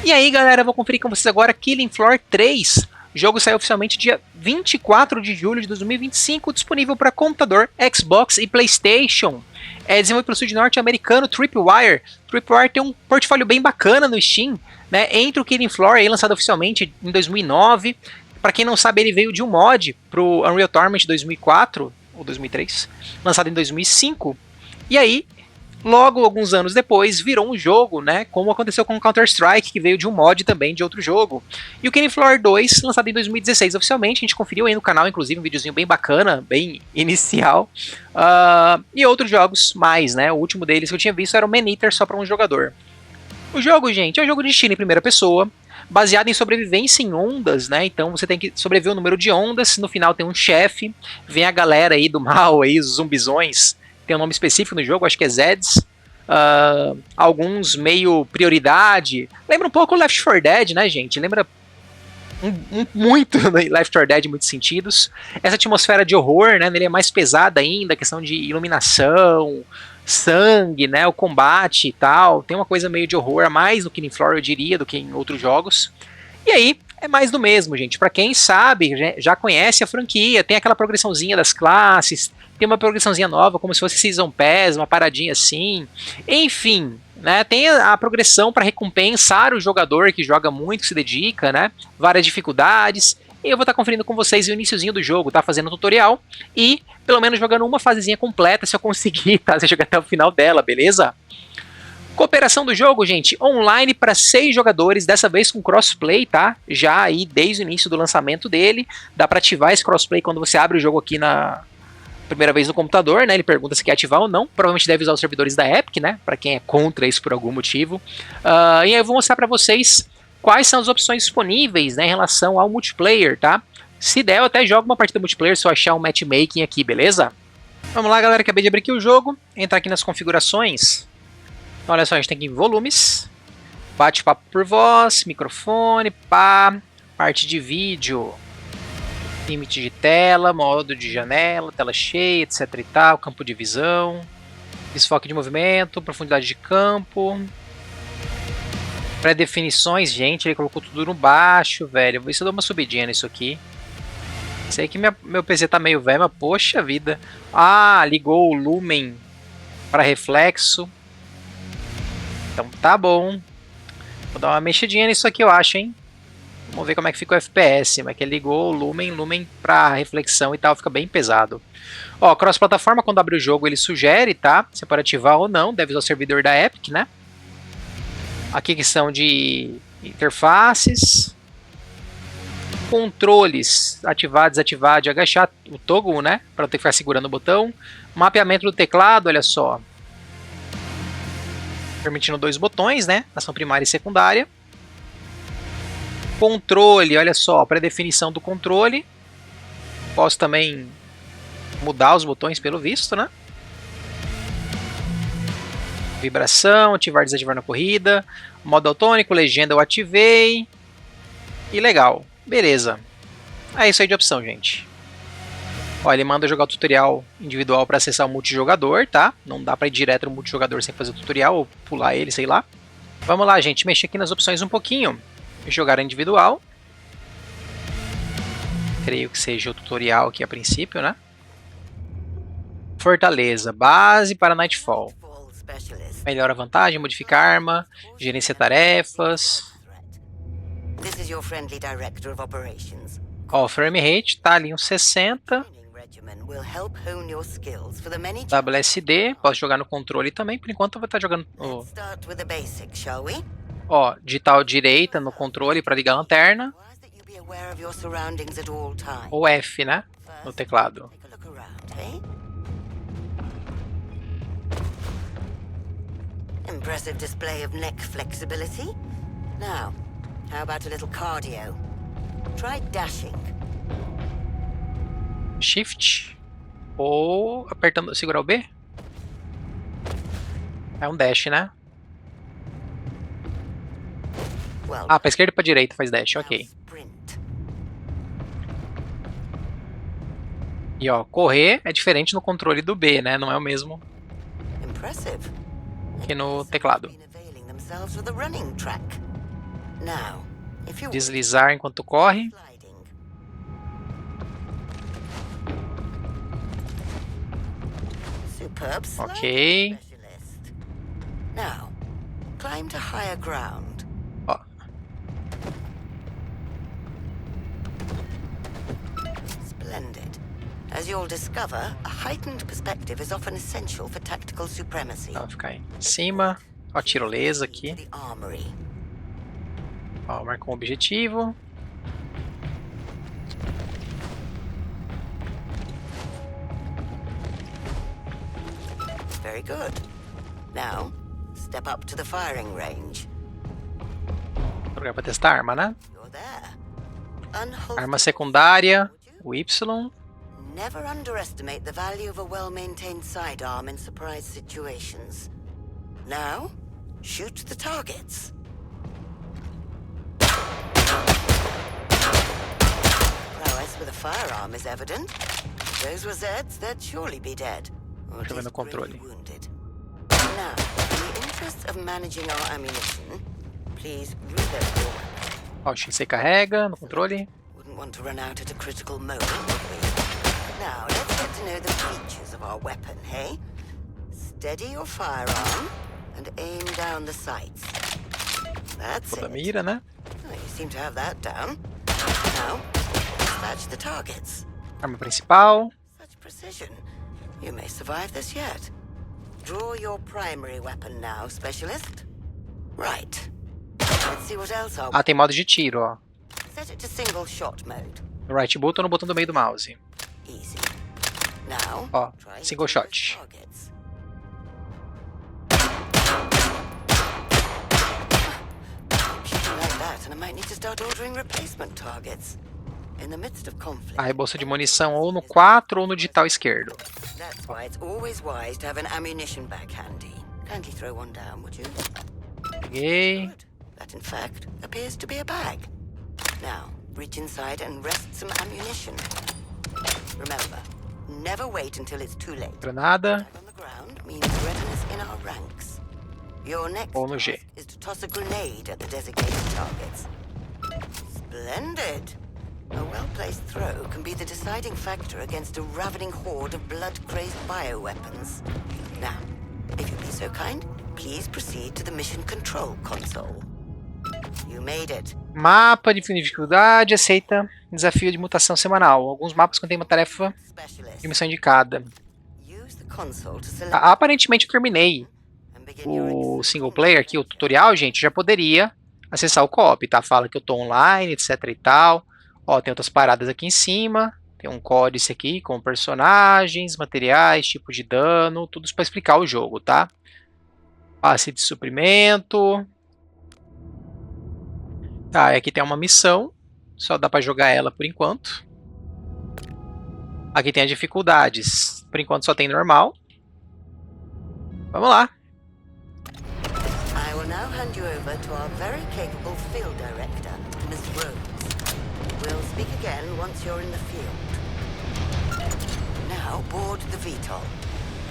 E aí, galera, eu vou conferir com vocês agora Killing Floor 3. O jogo saiu oficialmente dia 24 de julho de 2025, disponível para computador, Xbox e PlayStation. É desenvolvido pelo estúdio norte-americano Tripwire. Tripwire tem um portfólio bem bacana no Steam, né? Entre o Killing Floor, aí, lançado oficialmente em 2009. Para quem não sabe, ele veio de um mod pro Unreal Tournament 2004 ou 2003, lançado em 2005. E aí, logo, alguns anos depois, virou um jogo, né? Como aconteceu com Counter-Strike, que veio de um mod também de outro jogo. E o Killing Floor 2, lançado em 2016 oficialmente, a gente conferiu aí no canal, inclusive, um videozinho bem bacana, bem inicial. E outros jogos mais, né? O último deles que eu tinha visto era o Man-Eater só para um jogador. O jogo, gente, é um jogo de estilo em primeira pessoa, baseado em sobrevivência em ondas, né? Então você tem que sobreviver o número de ondas, no final tem um chefe, vem a galera aí do mal, aí, os zumbizões, tem um nome específico no jogo, acho que é Zeds. Alguns meio prioridade. Lembra um pouco Left 4 Dead, né, gente? Lembra muito Left 4 Dead em muitos sentidos. Essa atmosfera de horror, né? Ele é mais pesada ainda, a questão de iluminação, sangue, né? O combate e tal. Tem uma coisa meio de horror a mais no Killing Floor, eu diria, do que em outros jogos. E aí, é mais do mesmo, gente. Pra quem sabe, já conhece a franquia, tem aquela progressãozinha das classes, tem uma progressãozinha nova, como se fosse Season Pass, uma paradinha assim. Enfim, né, tem a progressão para recompensar o jogador que joga muito, que se dedica, né? Várias dificuldades. E eu vou estar conferindo com vocês o iniciozinho do jogo, tá? Fazendo tutorial e pelo menos jogando uma fasezinha completa, se eu conseguir, tá? Se eu chegar até o final dela, beleza? Cooperação do jogo, gente, online para 6 jogadores, dessa vez com crossplay, tá? Já aí desde o início do lançamento dele, dá para ativar esse crossplay quando você abre o jogo aqui na primeira vez no computador, né? Ele pergunta se quer ativar ou não, provavelmente deve usar os servidores da Epic, né? Para quem é contra isso por algum motivo. E aí eu vou mostrar para vocês quais são as opções disponíveis, né, em relação ao multiplayer, tá? Se der, eu até jogo uma partida multiplayer se eu achar um matchmaking aqui, beleza? Vamos lá, galera, acabei de abrir aqui o jogo, entrar aqui nas configurações. Então, olha só, a gente tem aqui volumes, bate-papo por voz, microfone, pá, parte de vídeo, limite de tela, modo de janela, tela cheia, etc e tal, campo de visão, desfoque de movimento, profundidade de campo, pré-definições, gente, ele colocou tudo no baixo, velho, vou ver se eu dou uma subidinha nisso aqui. Sei que meu PC tá meio velho, mas poxa vida. Ligou o lumen para reflexo. Então tá bom. Vou dar uma mexidinha nisso aqui, eu acho, hein? Vamos ver como é que fica o FPS. Mas que ele ligou o lumen para reflexão e tal, fica bem pesado. Ó, cross-plataforma, quando abre o jogo, ele sugere, tá? Você pode ativar ou não, deve usar o servidor da Epic, né? Aqui questão de interfaces. Controles, ativar, desativar, de agachar o toggle, né? Para não ter que ficar segurando o botão. Mapeamento do teclado, olha só. Permitindo 2 botões, né? Ação primária e secundária. Controle, olha só, pré-definição do controle. Posso também mudar os botões pelo visto, né? Vibração, ativar, desativar na corrida. Modo autônico, legenda eu ativei. E legal, beleza. É isso aí de opção, gente. Ó, ele manda jogar o tutorial individual para acessar o multijogador, tá? Não dá para ir direto no multijogador sem fazer o tutorial ou pular ele, sei lá. Vamos lá, gente, mexer aqui nas opções um pouquinho. Jogar individual. Creio que seja o tutorial aqui a princípio, né? Fortaleza, base para Nightfall. Melhora vantagem, modifica arma, gerencia tarefas. Ó, frame rate tá ali uns 60. WSD, posso jogar no controle também, por enquanto eu vou estar jogando Ó, digital direita no controle para ligar a lanterna. Ou F, né, no teclado. Impressive display of neck flexibility. Now, how about a little cardio? Try dashing. Shift ou apertando, segurar o B? É um dash, né? Pra esquerda e pra direita faz dash, ok. E ó, correr é diferente no controle do B, né? Não é o mesmo que no teclado. Now, if you Deslizar enquanto corre. sliding. Superb sliding, Ok. specialist. Now, climb to higher ground. Ó, Splendid. As you'll discover, a heightened perspective is often essential for tactical supremacy. então ficar em cima. Ó, tirolesa aqui. The armory. Ó, marcou um objetivo. Very good. Now, step up to the firing range. Lugar pra testar a arma, né? You're there. Unholster Arma your secundária. firearm, would you? O Y. Never underestimate the value of a well-maintained sidearm in surprise situations. Now, shoot the targets. Prowess with a firearm is evident. If those were Zeds, they'd surely be dead. Or at Deixa eu ver no least gravely controle. wounded. Now, in the interest of managing our ammunition, please reload your weapon. Ó, o Shinsei carrega no controle. Wouldn't want to run out at a critical moment, would we? Now, let's get to know the features of our weapon, hey? Steady your firearm and aim down the sights. That's Toda it. mira, né? Oh, you seem to have that down. Now, dispatch the targets. Arma principal. Such precision. You may survive this yet. Draw your primary weapon now, specialist. Right. Let's see what else our Ah, tem modo de tiro, ó. Set it to single shot mode. No right button ou no botão do meio do mouse. Easy. Now, Ó, try single hitting those shot. targets. Shooting like that, and I might need to start ordering replacement targets. In the midst of conflict. A rebolsa de munição ou no 4 ou no digital esquerdo. That's why it's always wise to have an ammunition bag handy. Kindly throw one down, would you? Peguei. Good. That, in fact, appears to be a bag. Now, reach inside and rest some ammunition. Remember, never wait until it's too late. Granada. On the ground means readiness in our ranks. Your next Ou no G. task is to toss a grenade at the designated targets. Splendid! A well-placed throw can be the deciding factor against a ravening horde of blood-crazed bioweapons. Now, if you'll be so kind, please proceed to the mission control console. You made it. Mapa de dificuldade. Aceita desafio de mutação semanal. Alguns mapas contêm uma tarefa Specialist. de missão indicada. Use the console to select Aparentemente eu terminei and begin your o exit single player aqui, o tutorial, gente. Já poderia acessar o co-op, tá? Fala que eu tô online, etc e tal. Ó, tem outras paradas aqui em cima. Tem um códice aqui com personagens, materiais, tipo de dano, tudo isso para explicar o jogo, tá? Passe de suprimento. Tá, e aqui tem uma missão. Só dá para jogar ela por enquanto. Aqui tem as dificuldades. Por enquanto só tem normal. Vamos lá. I will now hand you over to our very capable field director, Miss Rhodes. We'll speak again once you're in the field. Now board the VTOL,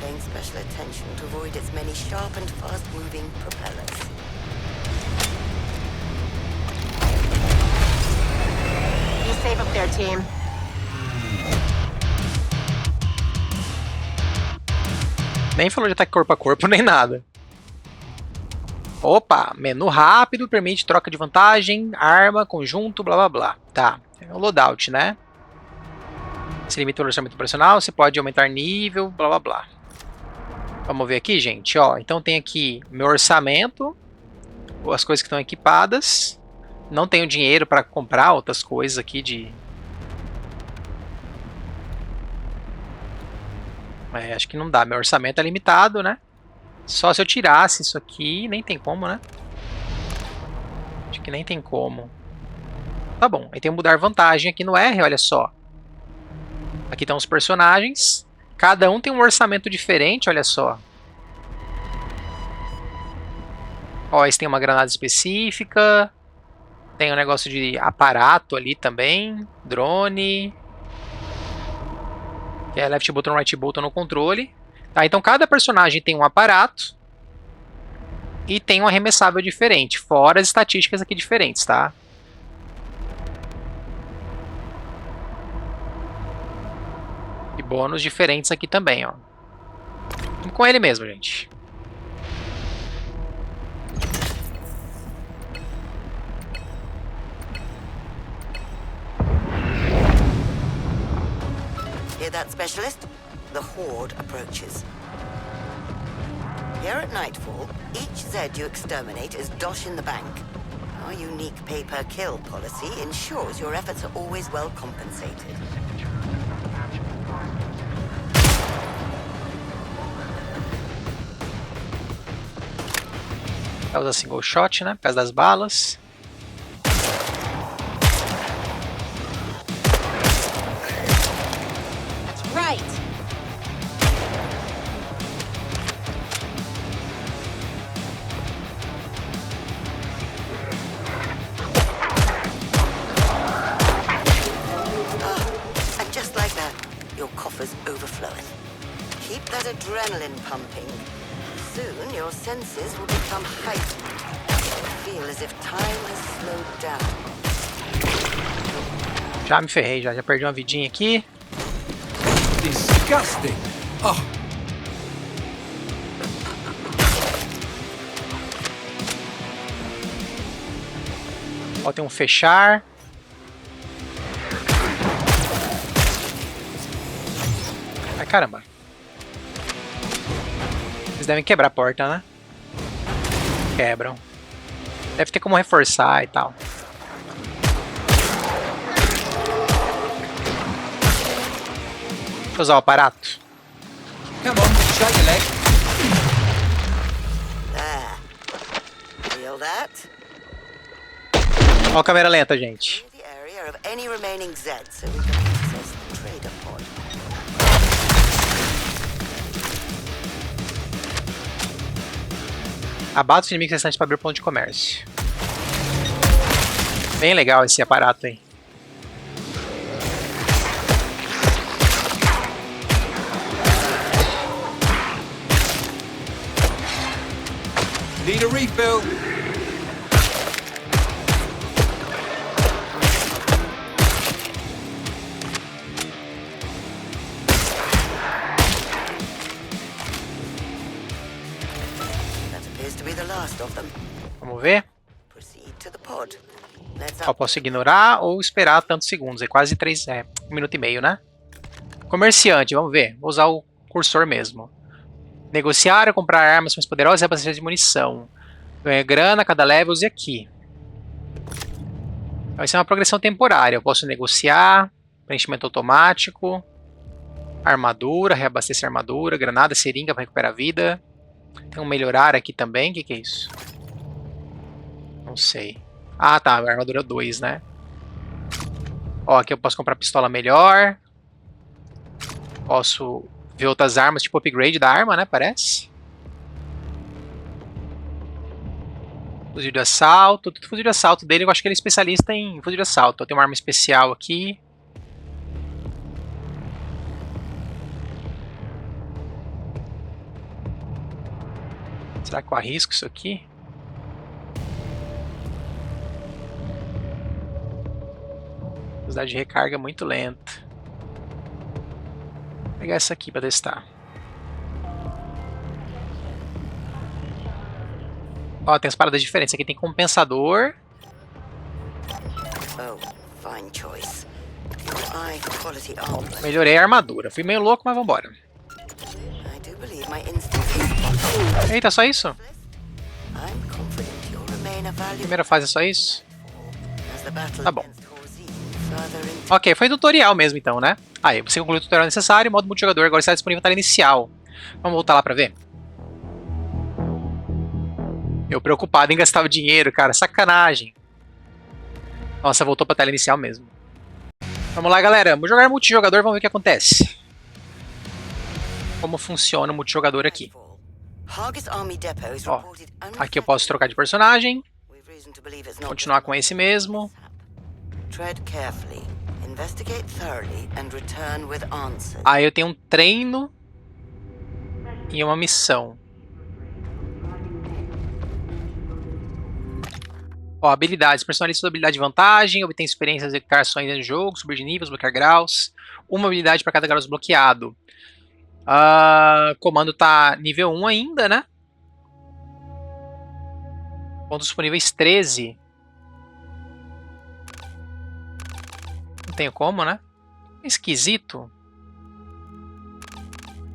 paying special attention to avoid its many sharp and fast-moving propellers. Be safe up there, team. Nem falou de ataque corpo a corpo, nem nada. Opa, menu rápido, permite troca de vantagem, arma, conjunto, blá blá blá. Tá, é o loadout, né? Se limita o orçamento operacional, você pode aumentar nível, blá blá blá. Vamos ver aqui, gente, ó. Então tem aqui meu orçamento, as coisas que estão equipadas. Não tenho dinheiro para comprar outras coisas aqui de... acho que não dá, meu orçamento é limitado, né? Só se eu tirasse isso aqui, nem tem como, né? Acho que nem tem como. Tá bom, aí tem que mudar vantagem aqui no R, olha só. Aqui estão os personagens. Cada um tem um orçamento diferente, olha só. Ó, esse tem uma granada específica. Tem um negócio de aparato ali também. Drone. Que é left button, right button no controle. Tá, então cada personagem tem um aparato. E tem um arremessável diferente, fora as estatísticas aqui diferentes, tá? E bônus diferentes aqui também, ó. E com ele mesmo, gente. Hear that, specialist? The Horde approaches. Here at nightfall, each Zed you exterminate is dosh in the bank. Our unique pay-per-kill policy ensures your efforts are always well compensated. Vai usar single shot, né? Por causa das balas. Right. And just like that, your coffers overflowing. Keep that adrenaline pumping. Soon your senses will become heightened. Feel as if time has slowed down. Já me ferrei, já perdi uma vidinha aqui. Disgusting. Oh, Ó, tem um fechar. Ai, caramba. Eles devem quebrar a porta, né? Quebram. Deve ter como reforçar e tal. Deixa eu usar o aparato. come on, shut your leg. There. Feel that? Ó a câmera lenta, gente. Clear the area of any remaining Zed so we can access the trader pod. Abata os inimigos restantes para abrir o ponto de comércio. Bem legal esse aparato aí. Need a refill. That appears to be the last of them. Vamos ver. Proceed to the pod. Let's Eu posso ignorar ou esperar tantos segundos. É quase 1 minuto e meio, né? Comerciante, vamos ver. Vou usar o cursor mesmo. Negociar ou comprar armas mais poderosas e abastecer de munição. Ganha grana, cada level, use aqui. Vai ser uma progressão temporária. Eu posso negociar, preenchimento automático, armadura, reabastecer armadura, granada, seringa para recuperar a vida. Tem um melhorar aqui também. O que é isso? Não sei. Ah, tá. Armadura 2, né? Ó, aqui eu posso comprar pistola melhor. Posso ver outras armas, tipo upgrade da arma, né? Parece. Fuzil de assalto. Tudo fuzil de assalto dele. Eu acho que ele é especialista em fuzil de assalto. Tem uma arma especial aqui. Será que eu arrisco isso aqui? Velocidade de recarga muito lenta. Vou pegar essa aqui para testar. Ó, tem as paradas diferentes. Aqui tem compensador. Oh, fine choice. Your eye quality armor. Melhorei a armadura. Fui meio louco, mas vambora. I do believe my instincts is Eita, só isso? I'm confident you'll remain a valuable Primeira fase é só isso? as the battle Tá bom. against Horzine further into Ok, foi tutorial mesmo então, né? Aí, você concluiu o tutorial necessário. O modo multijogador agora está disponível na tela inicial. Vamos voltar lá pra ver? Eu preocupado em gastar o dinheiro, cara. Sacanagem. Nossa, voltou pra tela inicial mesmo. Vamos lá, galera. Vamos jogar multijogador, vamos ver o que acontece. Como funciona o multijogador aqui. nightfall. Hargis Army Depot is Ó, reported aqui eu posso trocar de personagem. We've reason to believe it's not Continuar just com esse mesmo. Tread carefully, investigate thoroughly, and return with answers. Aí eu tenho um treino e uma missão. Ó, habilidades. Personaliza sua habilidade de vantagem, obtém experiências e ações no jogo, subir de níveis, bloquear graus. Uma habilidade para cada grau desbloqueado. Comando tá nível 1 ainda, né? Pontos disponíveis 13. Não tenho como, né? Esquisito.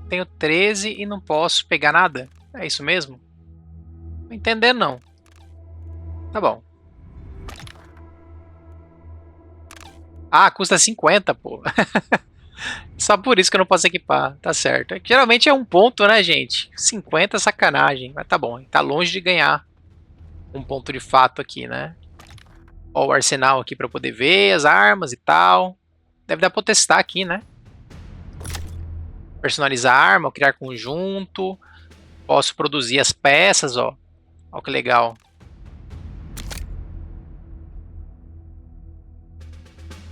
Tenho 13 e não posso pegar nada. É isso mesmo? Não entendendo, não. Tá bom. Ah, custa 50, pô. Só por isso que eu não posso equipar. Tá certo. Geralmente é um ponto, né, gente? 50 é sacanagem. Mas tá bom. Tá longe de ganhar um ponto de fato aqui, né? Ó, o arsenal aqui pra eu poder ver as armas e tal. Deve dar pra testar aqui, né? Personalizar a arma, criar conjunto. Posso produzir as peças, ó. Ó que legal.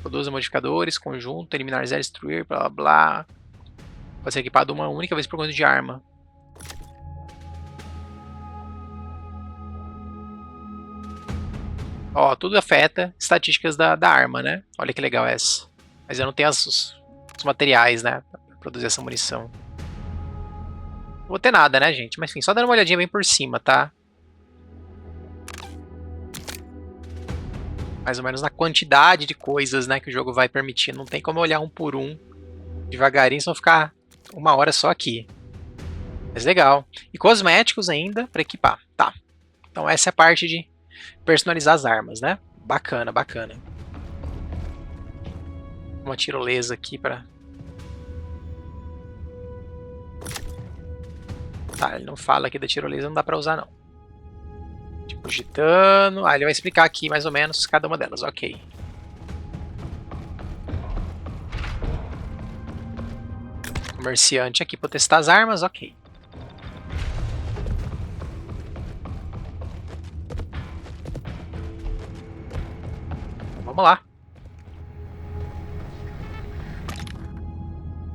Produza modificadores, conjunto, eliminar zero, destruir, blá blá blá. Pode ser equipado uma única vez por conjunto de arma. Ó, tudo afeta estatísticas da arma, né? Olha que legal essa. Mas eu não tenho os materiais, né? Pra produzir essa munição. Não vou ter nada, né, gente? Mas enfim, só dando uma olhadinha bem por cima, tá? Mais ou menos na quantidade de coisas, né, que o jogo vai permitir. Não tem como olhar um por um devagarinho, senão ficar uma hora só aqui. Mas legal. E cosméticos ainda para equipar. Tá. Então essa é a parte de personalizar as armas, né? Bacana, bacana. Uma tirolesa aqui para... Tá, ele não fala aqui da tirolesa, não dá para usar não. Tipo, gitano. Ah, ele vai explicar aqui mais ou menos cada uma delas, ok. Comerciante aqui para testar as armas, ok. Vamos lá.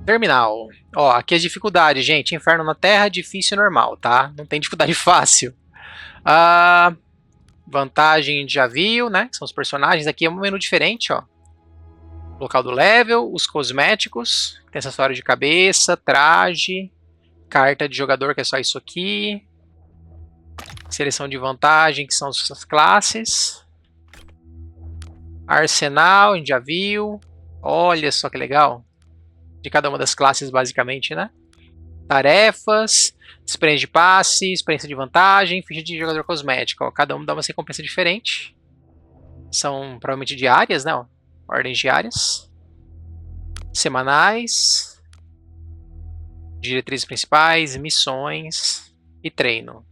Terminal. Ó, aqui as dificuldades, gente. Inferno na Terra, difícil e normal, tá? Não tem dificuldade fácil. Vantagem já viu, né? Que são os personagens. Aqui é um menu diferente, ó. Local do level, os cosméticos. Tem acessório de cabeça, traje. Carta de jogador, que é só isso aqui. Seleção de vantagem, que são as classes. Arsenal, a gente já viu. Olha só que legal. De cada uma das classes, basicamente, né? Tarefas, experiência de passe, experiência de vantagem, ficha de jogador cosmético. Ó, cada um dá uma recompensa diferente. São provavelmente diárias, né? Ó, ordens diárias. Semanais. Diretrizes principais, missões e treino.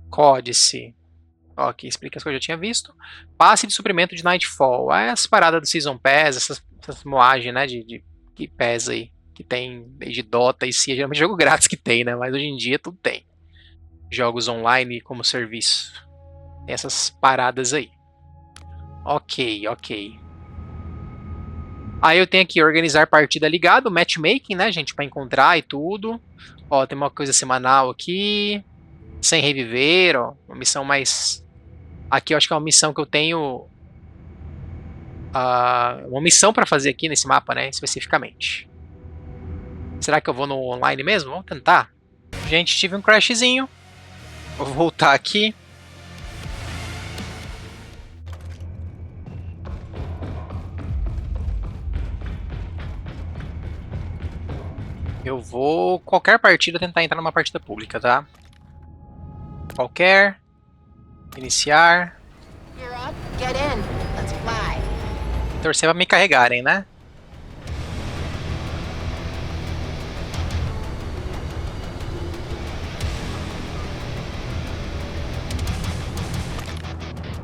Códice. Ó, aqui explica as coisas que eu já tinha visto. Passe de suprimento de Nightfall. As paradas do Season Pass, essas moagens, né, de PES aí, que tem desde Dota e CIA, geralmente jogo grátis que tem, né, mas hoje em dia tudo tem. Jogos online como serviço. Tem essas paradas aí. Ok, ok. Aí eu tenho aqui organizar partida ligado, matchmaking, né, gente, pra encontrar e tudo. Ó, tem uma coisa semanal aqui. Sem reviver, ó, uma missão mais... Aqui eu acho que é uma missão que eu tenho... uma missão pra fazer aqui nesse mapa, né, especificamente. Será que eu vou no online mesmo? Vamos tentar. Gente, tive um crashzinho. Vou voltar aqui. Eu vou, qualquer partida, tentar entrar numa partida pública, tá? Qualquer. Iniciar. You're up. Get in. Let's fly. Torcer pra me carregarem, né?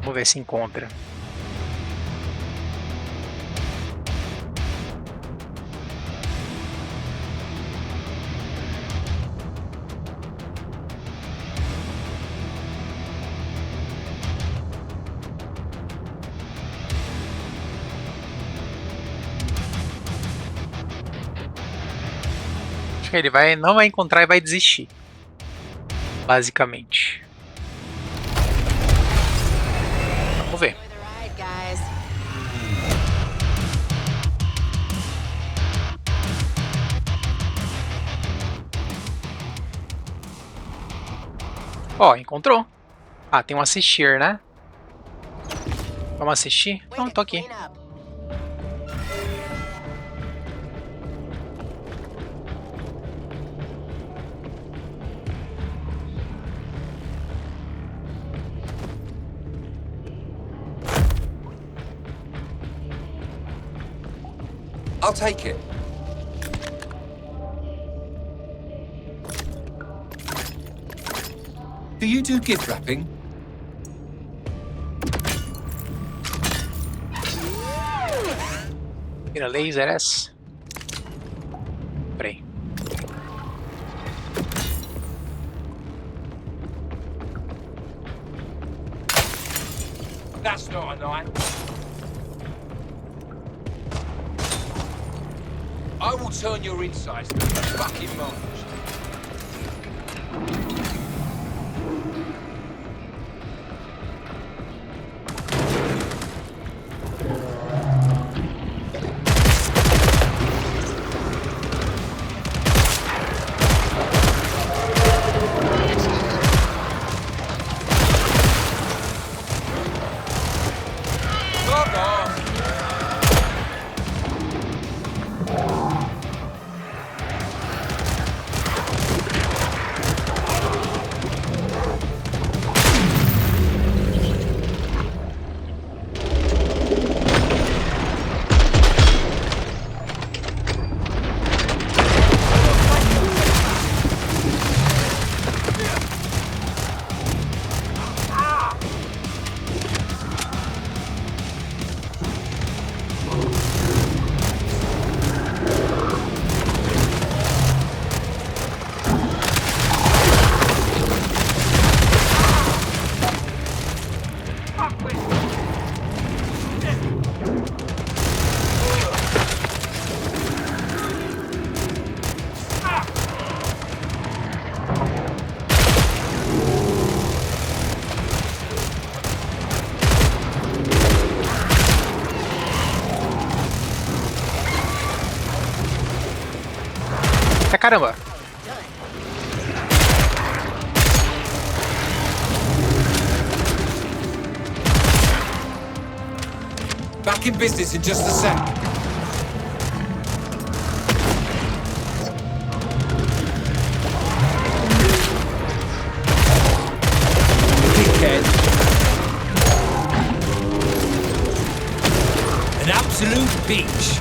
Vamos ver se encontra. Acho que ele não vai encontrar e vai desistir. basicamente. Vamos ver. Enjoy the ride, guys. Ó, encontrou. Ah, tem um assistir, né? Vamos assistir? Way Não, to tô aqui. clean up. I'll take it. Do you do gift wrapping? Mira laser essa. Peraí. That's not a night. I will turn your insides to the fucking mulch. Fuck off! Ah, caramba. Back in business in just a sec. Dickhead. An absolute beach.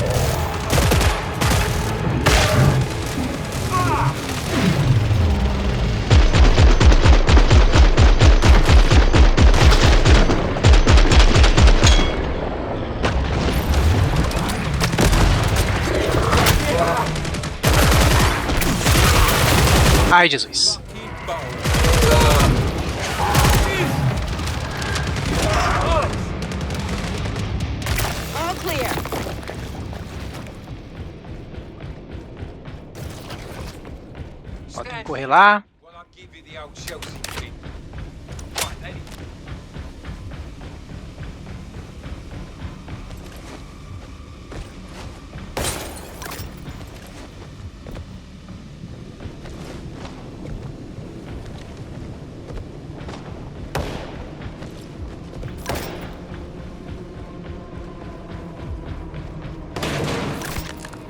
Ai, Jesus. All clear. Ó, tem que correr lá. Well, I'll give you the old Chelsea kick. Right, lady.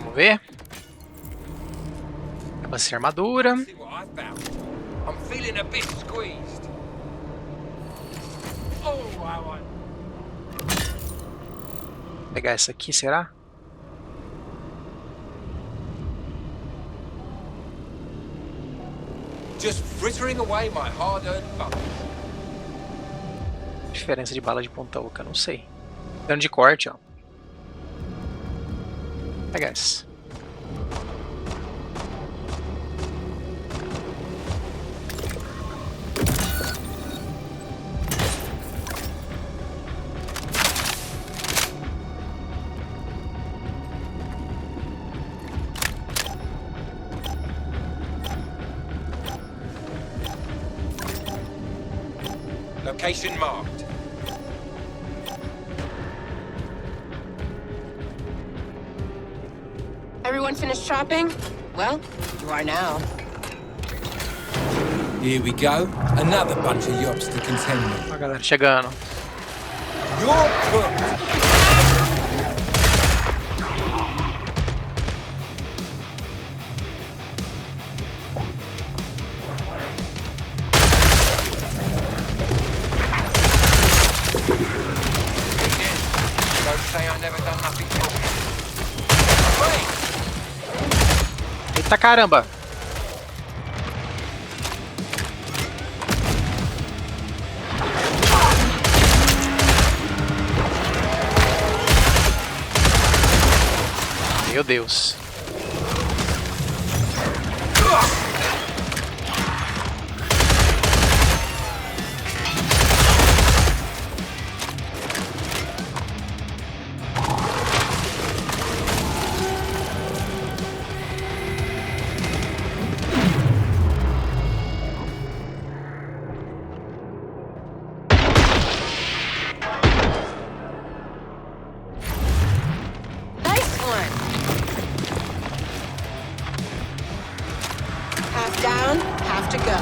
Vamos ver. Acaba sem armadura. See what I found. I'm feeling a bit squeezed. Oh, I want. Vou pegar essa aqui, será? Just frittering away my hard-earned bucks. Diferença de bala de ponta oca, não sei. Dano de corte, ó. Pega essa. Location marked. Everyone finished shopping? Well, you are now. Here we go. Another bunch of yobs to contend with. Ó, a galera chegando. You're cooked. Don't say I never done nothing wrong. Eita caramba! Meu Deus. Nice one. Half down, half to go.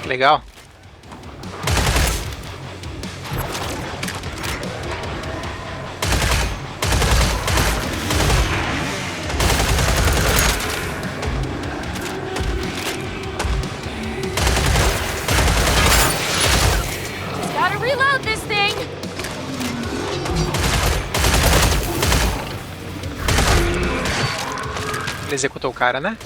Que legal. Gotta reload this thing. Ele executou o cara, né?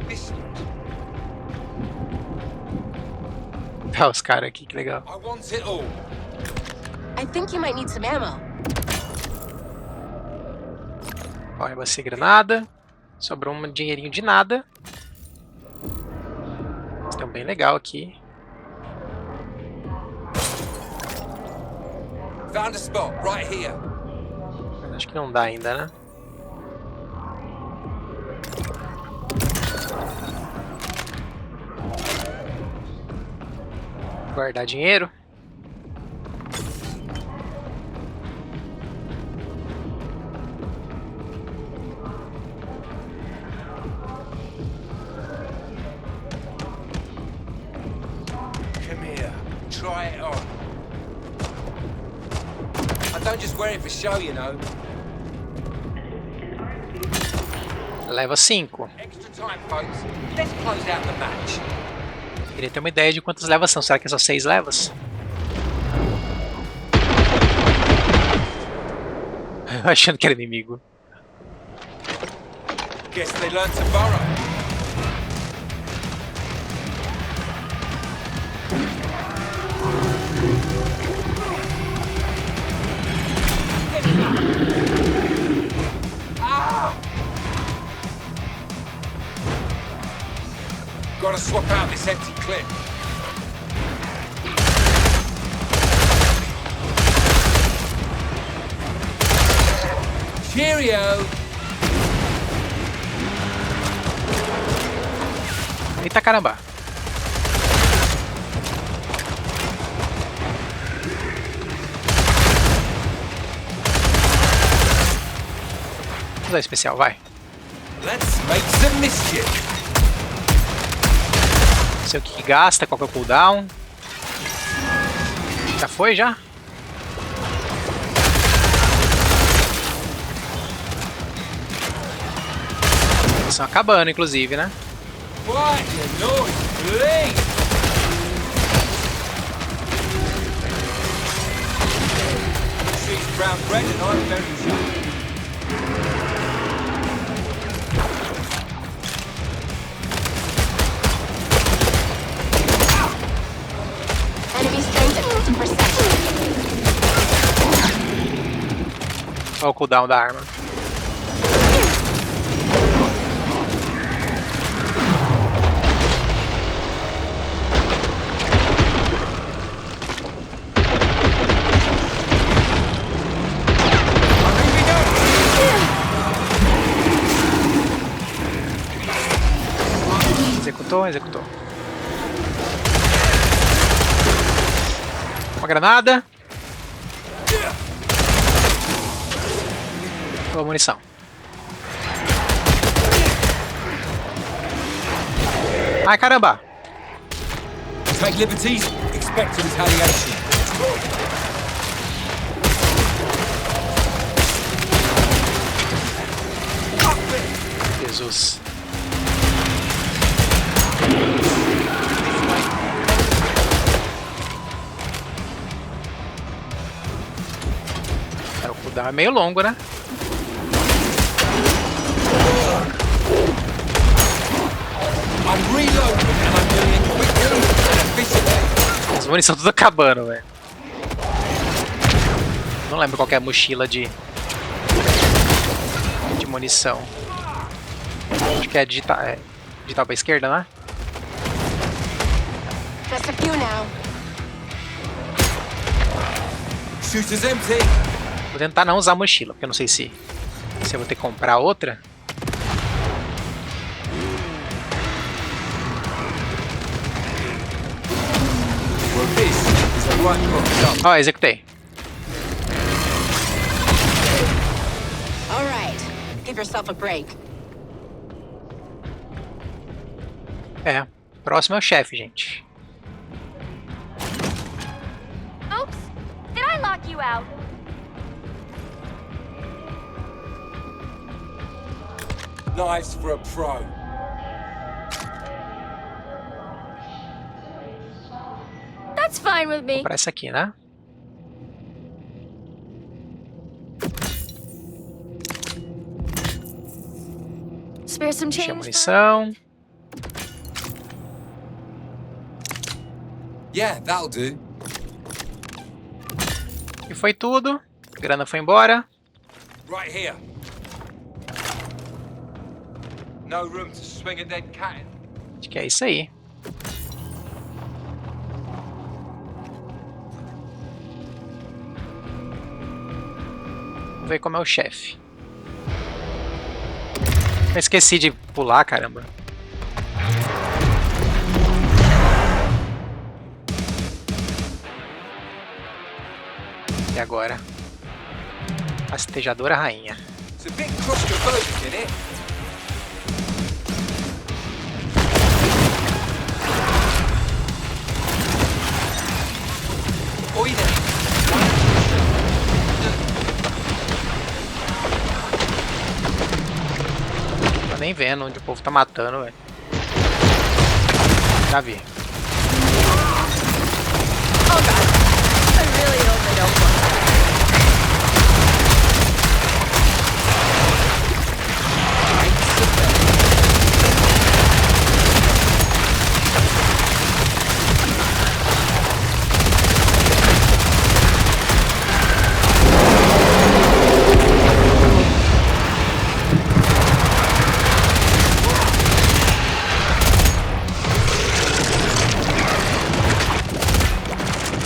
Listen, Tá, os caras aqui, que legal. I want it all. I think you might need some ammo. Ó, eu bastei granada. Sobrou um dinheirinho de nada. Estão bem legal aqui. Found a spot right here. Mas acho que não dá ainda, né? Guardar dinheiro. Come here. Try it on. I don't just wear it for show, you know. Leva 5. Extra time, folks. Let's close out the match. Queria ter uma ideia de quantas levas são. Será que é só 6 levas? Achando que era inimigo. Guess they learned to burrow. Gotta swap out this empty clip. Cheerio! Eita caramba. Vamos dar especial, vai. Let's make some mischief. Não sei o que gasta, qual que é o cooldown. Já foi, já? Estão acabando, inclusive, né? Quiet your noise, please! She's brown bread and I'm very sure. Enemy strength at 50%. Olha o cooldown da arma. Executou, executou. Uma granada. Boa munição. Ai, caramba! Take liberties, expect retaliation. Jesus. O cooldown é meio longo, né? I'm reloading and I'm doing it quickly and efficiently. As munições tudo acabando, velho. Não lembro qual que é a mochila de munição. Acho que é digital pra esquerda, né? Just a few now. Shooter's empty. Vou tentar não usar a mochila, porque eu não sei se eu vou ter que comprar outra. Well, this is a right box up. Ó, executei. All right. Give yourself a break. É, próximo é o chefe, gente. Oops! Did I lock you out? Nice for a pro. That's fine with me. Pra essa aqui, né? Spare some Encher a change. munição. Yeah, that'll do. E foi tudo. A grana foi embora. Right here. No room to swing a dead cat in. Acho que é isso aí. Vamos ver como é o chefe. Eu esqueci de pular, caramba. E agora? Fastejadora rainha. It's a bit claustrophobic in it. Oi there. Tô nem vendo onde o povo tá matando, velho. Já vi. Oh god. I really hope they don't want that.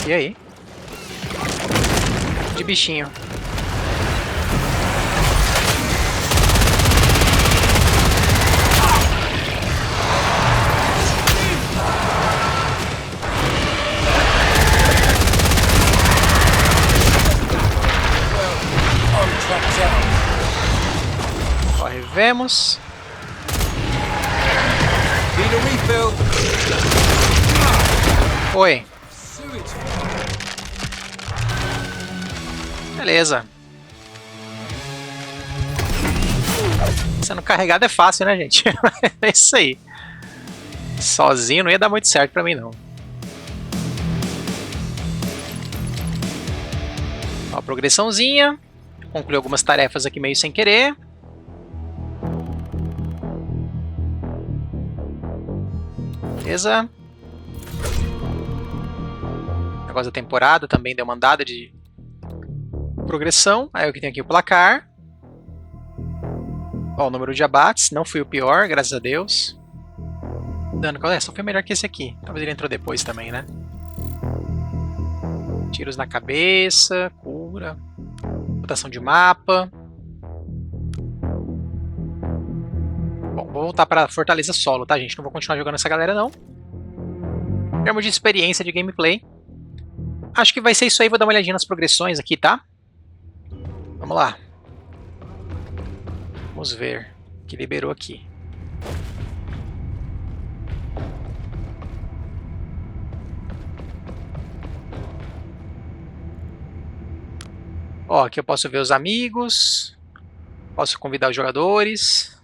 E aí? De bichinho. Corre, vemos. Need a refill. Oi. Sewage. Beleza. Sendo carregado é fácil, né, gente? É isso aí. Sozinho não ia dar muito certo pra mim, não. Ó, progressãozinha. Concluí algumas tarefas aqui meio sem querer. Beleza. Negócio da temporada também deu uma andada de progressão. Aí eu que tenho aqui o placar. Ó, o número de abates. Não fui o pior, graças a Deus. Dano, só foi melhor que esse aqui. Talvez ele entrou depois também, né? Tiros na cabeça, cura, rotação de mapa. Bom, vou voltar para Fortaleza solo, tá, gente? Não vou continuar jogando essa galera, não. Em termos de experiência de gameplay, acho que vai ser isso aí. Vou dar uma olhadinha nas progressões aqui, tá? Vamos lá. Vamos ver o que liberou aqui. Ó, aqui eu posso ver os amigos, posso convidar os jogadores,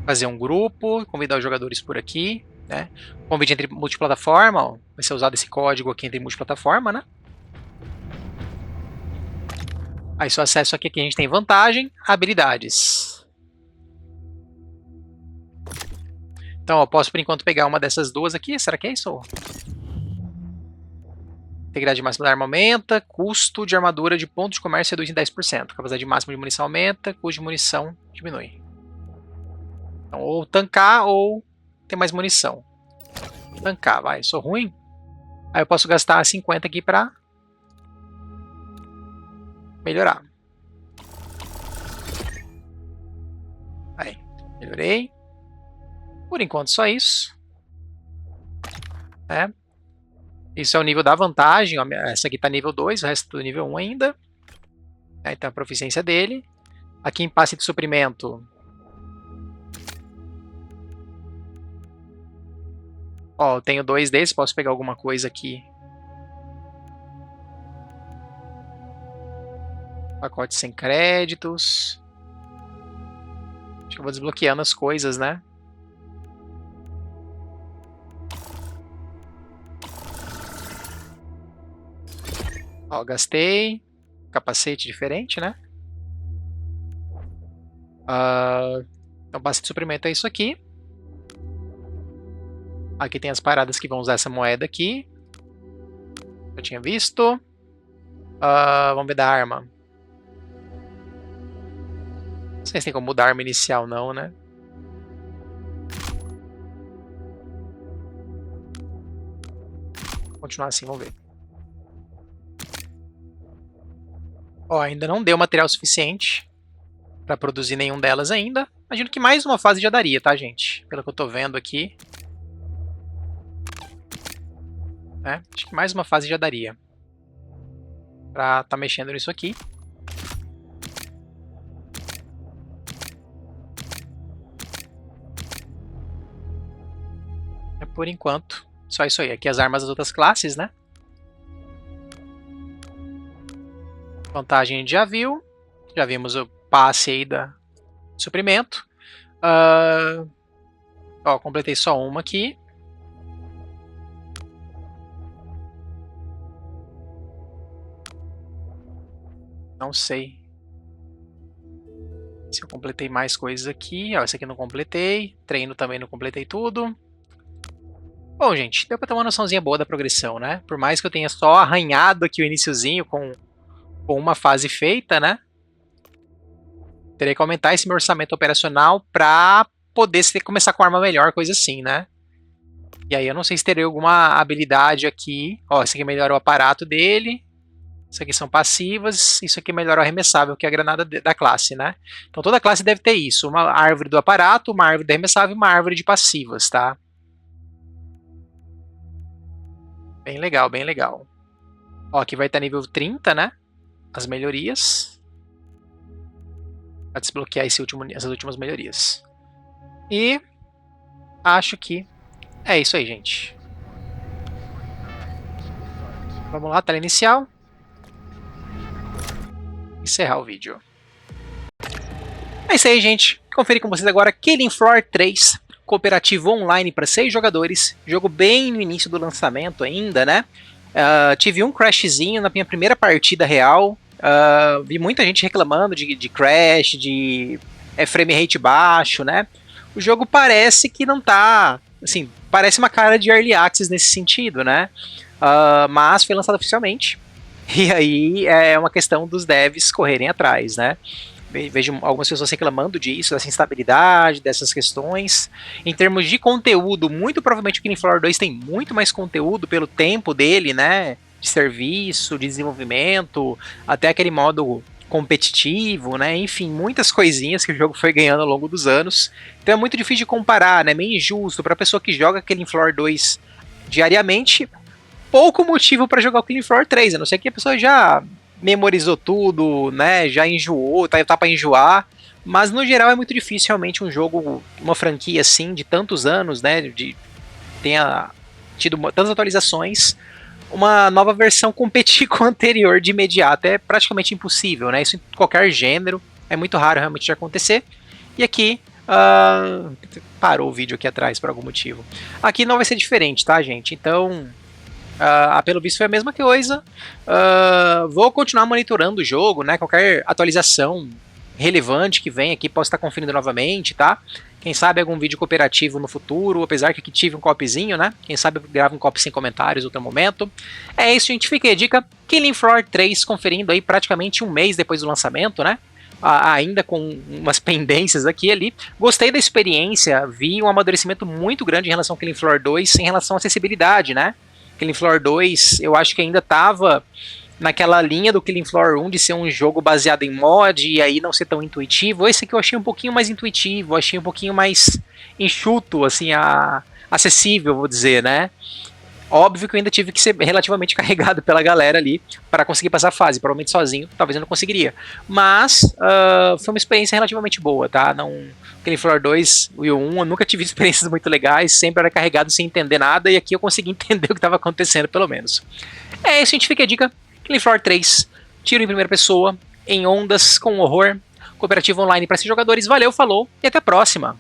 fazer um grupo, convidar os jogadores por aqui, né? Convite entre multiplataforma, ó, vai ser usado esse código aqui entre multiplataforma, né? Aí se eu acesso aqui, a gente tem vantagem, habilidades. Então eu posso por enquanto pegar uma dessas duas aqui, será que é isso? Integridade máxima da arma aumenta, custo de armadura de ponto de comércio reduz em 10%, capacidade máxima de munição aumenta, custo de munição diminui. Então, ou tancar ou ter mais munição. Tancar, vai, sou ruim. Aí eu posso gastar 50 aqui pra melhorar. Aí, melhorei. Por enquanto só isso. Isso é o nível da vantagem, ó, essa aqui está nível 2, o resto tudo nível 1 ainda. Aí tá a proficiência dele. Aqui em passe de suprimento. Ó, eu tenho 2 desses, posso pegar alguma coisa aqui. Pacote sem créditos. Acho que eu vou desbloqueando as coisas, né? Ó, gastei. Capacete diferente, né? Então, base de suprimento é isso aqui. Aqui tem as paradas que vão usar essa moeda aqui. Eu tinha visto. Vamos ver da arma. Não sei se tem como mudar a arma inicial, não, né? Vou continuar assim, vamos ver. Ó, ainda não deu material suficiente para produzir nenhum delas ainda. Imagino que mais uma fase já daria, tá, gente? Pelo que eu tô vendo aqui. Acho que mais uma fase já daria. Pra tá mexendo nisso aqui. Por enquanto, só isso aí. Aqui as armas das outras classes, né? Vantagem a gente já viu. Já vimos o passe aí da suprimento. Ó, completei só uma aqui. Não sei se eu completei mais coisas aqui. Ó, essa aqui eu não completei. Treino também não completei tudo. Bom, gente, deu pra ter uma noçãozinha boa da progressão, né? Por mais que eu tenha só arranhado aqui o iniciozinho com uma fase feita, né? Terei que aumentar esse meu orçamento operacional pra poder começar com arma melhor, coisa assim, né? E aí eu não sei se terei alguma habilidade aqui. Ó, esse aqui melhora o aparato dele. Isso aqui são passivas. Isso aqui melhora o arremessável, que é a granada da classe, né? Então toda classe deve ter isso. Uma árvore do aparato, uma árvore de arremessável e uma árvore de passivas, tá? Bem legal, bem legal. Ó, aqui vai estar nível 30, né? As melhorias. Para desbloquear essas últimas melhorias. E acho que é isso aí, gente. Vamos lá, tela inicial. encerrar o vídeo. É isso aí, gente. Conferir com vocês agora Killing Floor 3, cooperativo online para 6 jogadores. Jogo bem no início do lançamento ainda, né? Tive um crashzinho na minha primeira partida real. Vi muita gente reclamando de crash, de frame rate baixo, né? O jogo parece que não tá... Assim, parece uma cara de Early Access nesse sentido, né? Mas foi lançado oficialmente. E aí é uma questão dos devs correrem atrás, né? Vejo algumas pessoas reclamando disso, dessa instabilidade, dessas questões. Em termos de conteúdo, muito provavelmente o Killing Floor 2 tem muito mais conteúdo pelo tempo dele, né? De serviço, de desenvolvimento, até aquele modo competitivo, né? Enfim, muitas coisinhas que o jogo foi ganhando ao longo dos anos. Então é muito difícil de comparar, né? Meio injusto para a pessoa que joga Killing Floor 2 diariamente. Pouco motivo para jogar o Killing Floor 3, a não ser que a pessoa já memorizou tudo, né, já enjoou, tá para enjoar, mas no geral é muito difícil realmente um jogo, uma franquia assim, de tantos anos, né, tenha tido tantas atualizações, uma nova versão competir com a anterior de imediato, é praticamente impossível, né, isso em qualquer gênero, é muito raro realmente de acontecer, e aqui, parou o vídeo aqui atrás por algum motivo, aqui não vai ser diferente, tá, gente, então... pelo visto foi a mesma coisa. Vou continuar monitorando o jogo, né? Qualquer atualização relevante que vem aqui, posso estar conferindo novamente, tá? Quem sabe algum vídeo cooperativo no futuro, apesar que aqui tive um copzinho, né? Quem sabe eu gravo um cop sem comentários outro momento. É isso, gente. Fica aí a dica. Killing Floor 3 conferindo aí praticamente um mês depois do lançamento, né? Ainda com umas pendências aqui e ali. Gostei da experiência, vi um amadurecimento muito grande em relação ao Killing Floor 2 em relação à acessibilidade, né? Killing Floor 2, eu acho que ainda estava naquela linha do Killing Floor 1 de ser um jogo baseado em mod e aí não ser tão intuitivo. Esse aqui eu achei um pouquinho mais intuitivo, achei um pouquinho mais enxuto, assim, acessível, vou dizer, né? Óbvio que eu ainda tive que ser relativamente carregado pela galera ali para conseguir passar a fase. Provavelmente sozinho, talvez eu não conseguiria. Mas foi uma experiência relativamente boa, tá? Killing Floor 2 e o 1, eu nunca tive experiências muito legais, sempre era carregado sem entender nada, e aqui eu consegui entender o que estava acontecendo, pelo menos. É isso, gente, fica a dica. Killing Floor 3, tiro em primeira pessoa, em ondas, com horror, cooperativo online para 6 jogadores. Valeu, falou, e até a próxima!